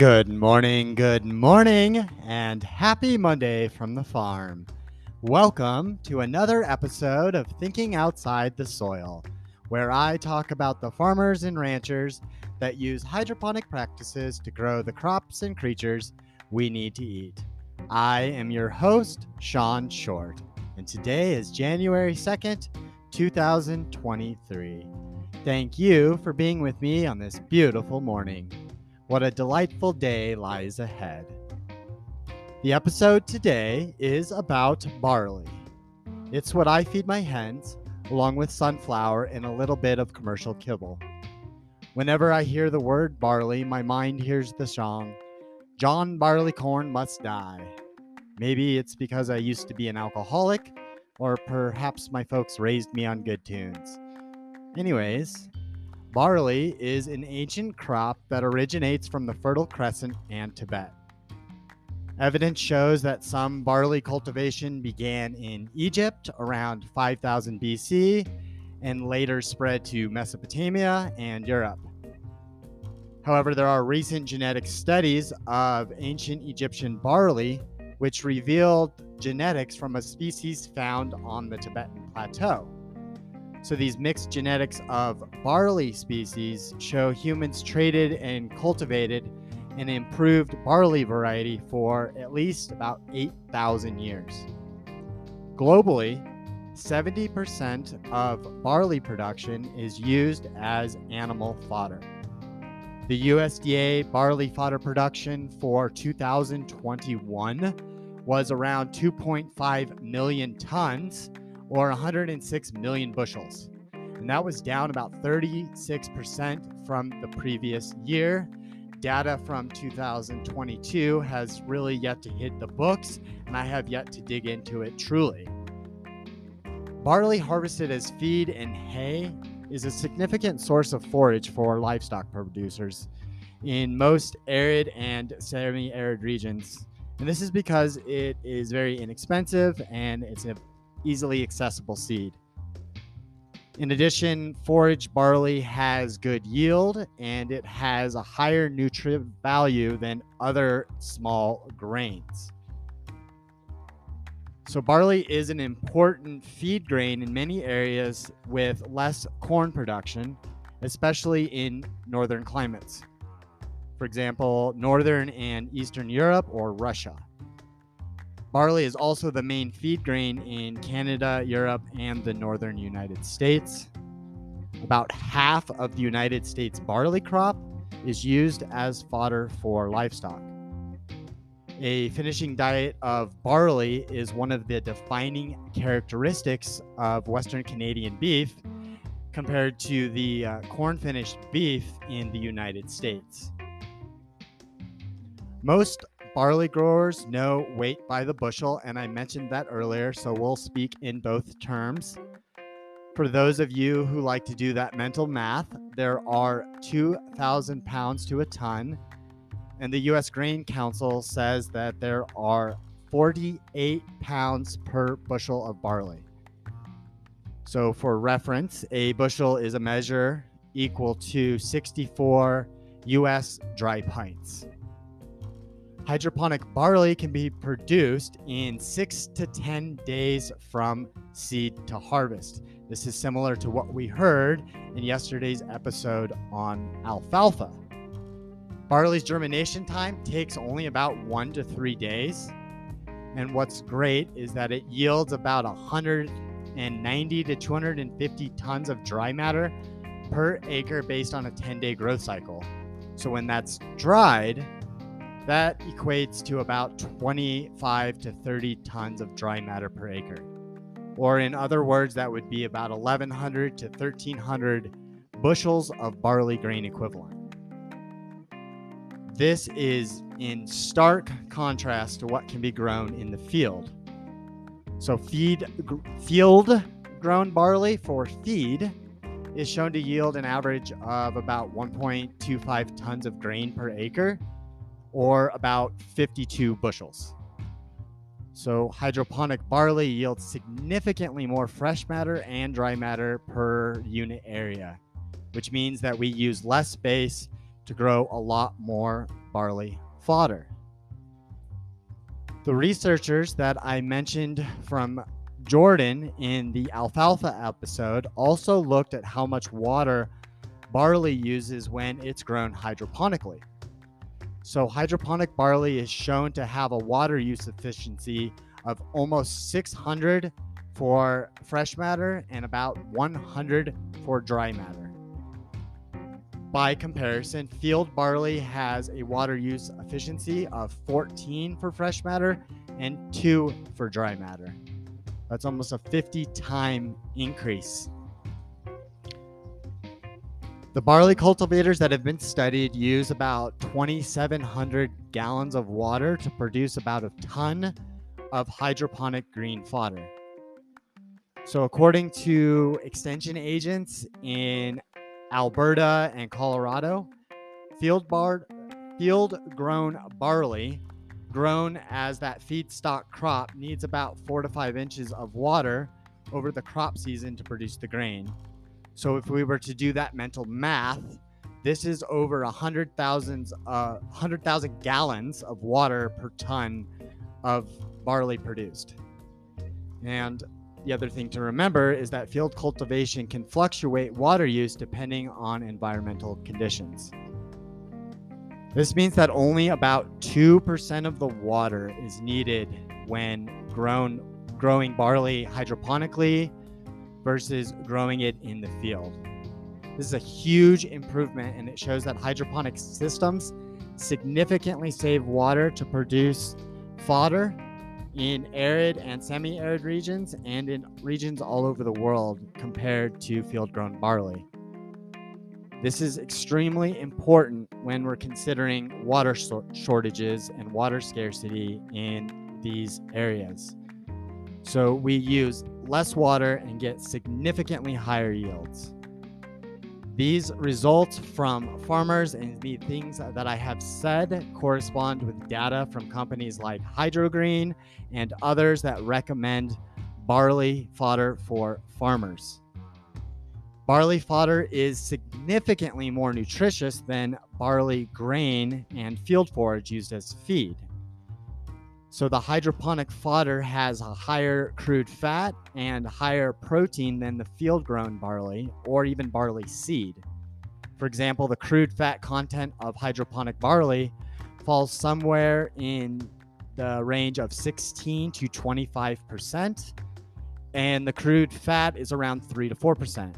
good morning, and happy Monday from the farm. Welcome to another episode of Thinking Outside the Soil, where I talk about the farmers and ranchers that use hydroponic practices to grow the crops and creatures we need to eat. I am your host, Sean Short, and today is January 2nd, 2023. Thank you for being with me on this beautiful morning. What a delightful day lies ahead. The episode today is about barley. It's what I feed my hens, along with sunflower and a little bit of commercial kibble. Whenever I hear the word barley, my mind hears the song, "John Barleycorn Must Die." Maybe it's because I used to be an alcoholic, or perhaps my folks raised me on good tunes. Anyways, barley is an ancient crop that originates from the Fertile Crescent and Tibet. Evidence shows that some barley cultivation began in Egypt around 5000 BC and later spread to Mesopotamia and Europe. However, there are recent genetic studies of ancient Egyptian barley which revealed genetics from a species found on the Tibetan plateau. So these mixed genetics of barley species show humans traded and cultivated an improved barley variety for at least about 8,000 years. Globally, 70% of barley production is used as animal fodder. The USDA barley fodder production for 2021 was around 2.5 million tons, or 106 million bushels. And that was down about 36% from the previous year. Data from 2022 has really yet to hit the books, and I have yet to dig into it truly. Barley harvested as feed and hay is a significant source of forage for livestock producers in most arid and semi-arid regions. And this is because it is very inexpensive and it's an easily accessible seed. In addition, forage barley has good yield and it has a higher nutrient value than other small grains. So barley is an important feed grain in many areas with less corn production, especially in northern climates. For example, northern and eastern Europe or Russia. Barley is also the main feed grain in Canada, Europe, and the northern United States. About half of the United States barley crop is used as fodder for livestock. A finishing diet of barley is one of the defining characteristics of Western Canadian beef compared to the corn-finished beef in the United States. Most barley growers know weight by the bushel, and I mentioned that earlier, so we'll speak in both terms. For those of you who like to do that mental math, there are 2,000 pounds to a ton, and the U.S. Grain Council says that there are 48 pounds per bushel of barley. So for reference, a bushel is a measure equal to 64 U.S. dry pints. Hydroponic barley can be produced in 6 to 10 days from seed to harvest. This is similar to what we heard in yesterday's episode on alfalfa. Barley's germination time takes only about 1 to 3 days. And what's great is that it yields about 190 to 250 tons of dry matter per acre based on a 10-day growth cycle. So when that's dried, that equates to about 25 to 30 tons of dry matter per acre. Or in other words, that would be about 1,100 to 1,300 bushels of barley grain equivalent. This is in stark contrast to what can be grown in the field. So field-grown barley for feed is shown to yield an average of about 1.25 tons of grain per acre, or about 52 bushels. So hydroponic barley yields significantly more fresh matter and dry matter per unit area, which means that we use less space to grow a lot more barley fodder. The researchers that I mentioned from Jordan in the alfalfa episode also looked at how much water barley uses when it's grown hydroponically. So hydroponic barley is shown to have a water use efficiency of almost 600 for fresh matter and about 100 for dry matter. By comparison, field barley has a water use efficiency of 14 for fresh matter and 2 for dry matter. That's almost a 50-time increase. The barley cultivators that have been studied use about 2,700 gallons of water to produce about a ton of hydroponic green fodder. So according to extension agents in Alberta and Colorado, field-grown barley grown as that feedstock crop needs about 4 to 5 inches of water over the crop season to produce the grain. So if we were to do that mental math, this is over 100,000 gallons of water per ton of barley produced. And the other thing to remember is that field cultivation can fluctuate water use depending on environmental conditions. This means that only about 2% of the water is needed when growing barley hydroponically versus growing it in the field. This is a huge improvement, and it shows that hydroponic systems significantly save water to produce fodder in arid and semi-arid regions and in regions all over the world compared to field-grown barley. This is extremely important when we're considering water shortages and water scarcity in these areas. So we use less water and get significantly higher yields. These results from farmers and the things that I have said correspond with data from companies like Hydrogreen and others that recommend barley fodder for farmers. Barley fodder is significantly more nutritious than barley grain and field forage used as feed. So the hydroponic fodder has a higher crude fat and higher protein than the field-grown barley or even barley seed. For example, the crude fat content of hydroponic barley falls somewhere in the range of 16 to 25%, and the crude fat is around 3 to 4%.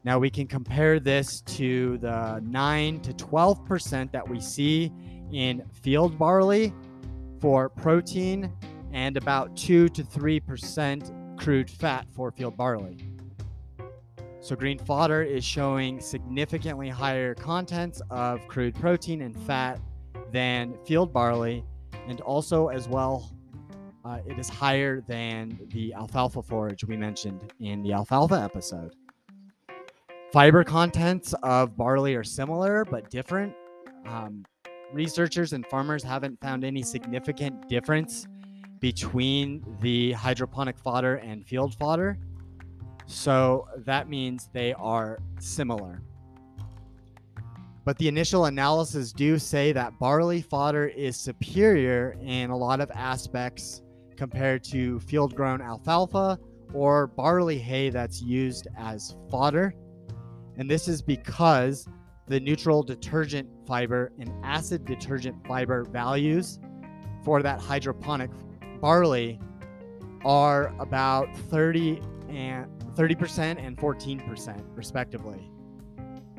Now we can compare this to the 9 to 12% that we see in field barley for protein and about 2 to 3% crude fat for field barley. So green fodder is showing significantly higher contents of crude protein and fat than field barley, and also as well it is higher than the alfalfa forage we mentioned in the alfalfa episode. Fiber contents of barley are similar but different. Researchers and farmers haven't found any significant difference between the hydroponic fodder and field fodder, so that means they are similar. But the initial analysis do say that barley fodder is superior in a lot of aspects compared to field-grown alfalfa or barley hay that's used as fodder. And this is because the neutral detergent fiber and acid detergent fiber values for that hydroponic barley are about 30% and 14% respectively,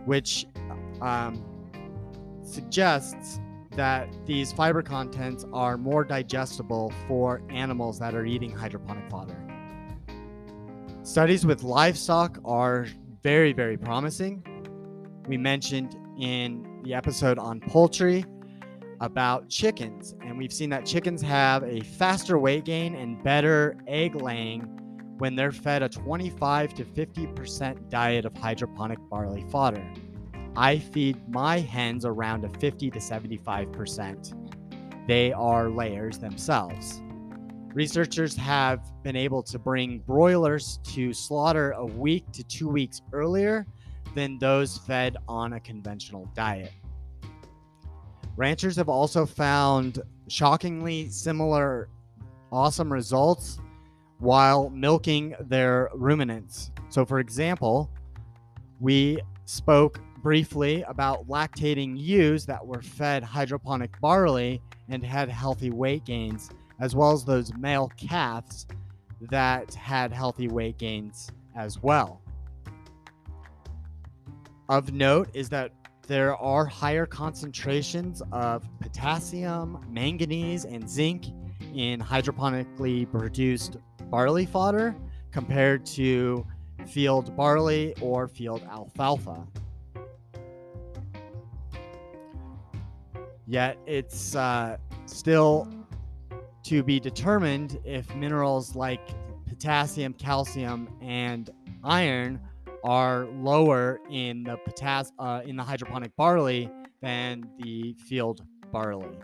which suggests that these fiber contents are more digestible for animals that are eating hydroponic fodder. Studies with livestock are very, very promising. We mentioned in the episode on poultry about chickens, and we've seen that chickens have a faster weight gain and better egg laying when they're fed a 25 to 50% diet of hydroponic barley fodder. I feed my hens around a 50 to 75%. They are layers themselves. Researchers have been able to bring broilers to slaughter a week to 2 weeks earlier than those fed on a conventional diet. Ranchers have also found shockingly similar awesome results while milking their ruminants. So, for example, we spoke briefly about lactating ewes that were fed hydroponic barley and had healthy weight gains, as well as those male calves that had healthy weight gains as well. Of note is that there are higher concentrations of potassium, manganese, and zinc in hydroponically produced barley fodder compared to field barley or field alfalfa. Yet it's still to be determined if minerals like potassium, calcium, and iron are lower in the hydroponic barley than the field barley.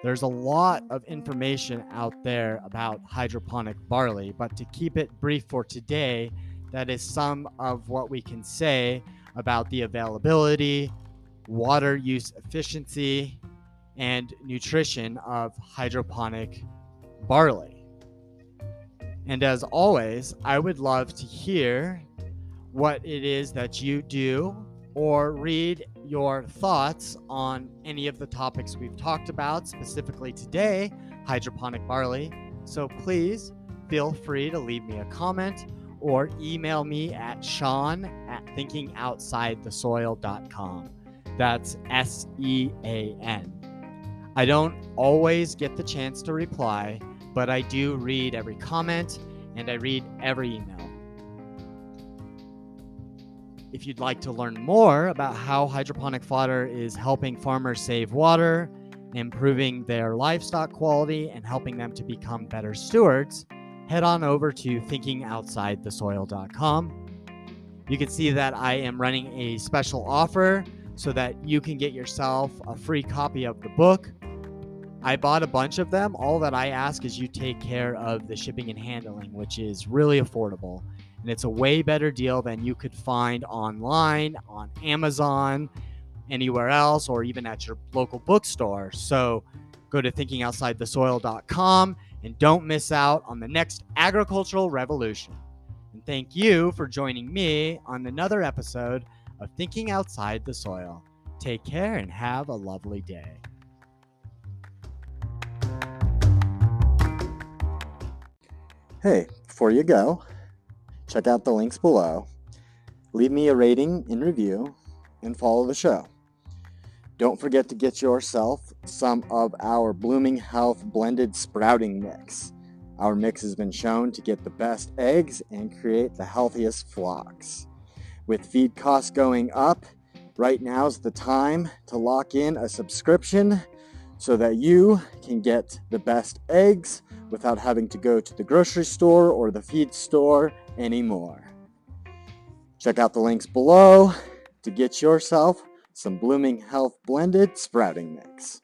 There's a lot of information out there about hydroponic barley, but to keep it brief for today, that is some of what we can say about the availability, water use efficiency, and nutrition of hydroponic barley. And as always, I would love to hear what it is that you do or read your thoughts on any of the topics we've talked about, specifically today, hydroponic barley. So please feel free to leave me a comment or email me at sean@thinkingoutsidethesoil.com. That's SEAN. I don't always get the chance to reply, but I do read every comment and I read every email. If you'd like to learn more about how hydroponic fodder is helping farmers save water, improving their livestock quality, and helping them to become better stewards, head on over to thinkingoutsidethesoil.com. You can see that I am running a special offer so that you can get yourself a free copy of the book. I bought a bunch of them. All that I ask is you take care of the shipping and handling, which is really affordable. And it's a way better deal than you could find online, on Amazon, anywhere else, or even at your local bookstore. So go to thinkingoutsidethesoil.com and don't miss out on the next agricultural revolution. And thank you for joining me on another episode of Thinking Outside the Soil. Take care and have a lovely day. Hey, before you go, check out the links below, leave me a rating and review, and follow the show. Don't forget to get yourself some of our Blooming Health blended sprouting mix. Our mix has been shown to get the best eggs and create the healthiest flocks. With feed costs going up, right now's the time to lock in a subscription so that you can get the best eggs without having to go to the grocery store or the feed store anymore. Check out the links below to get yourself some Blooming Health blended sprouting mix.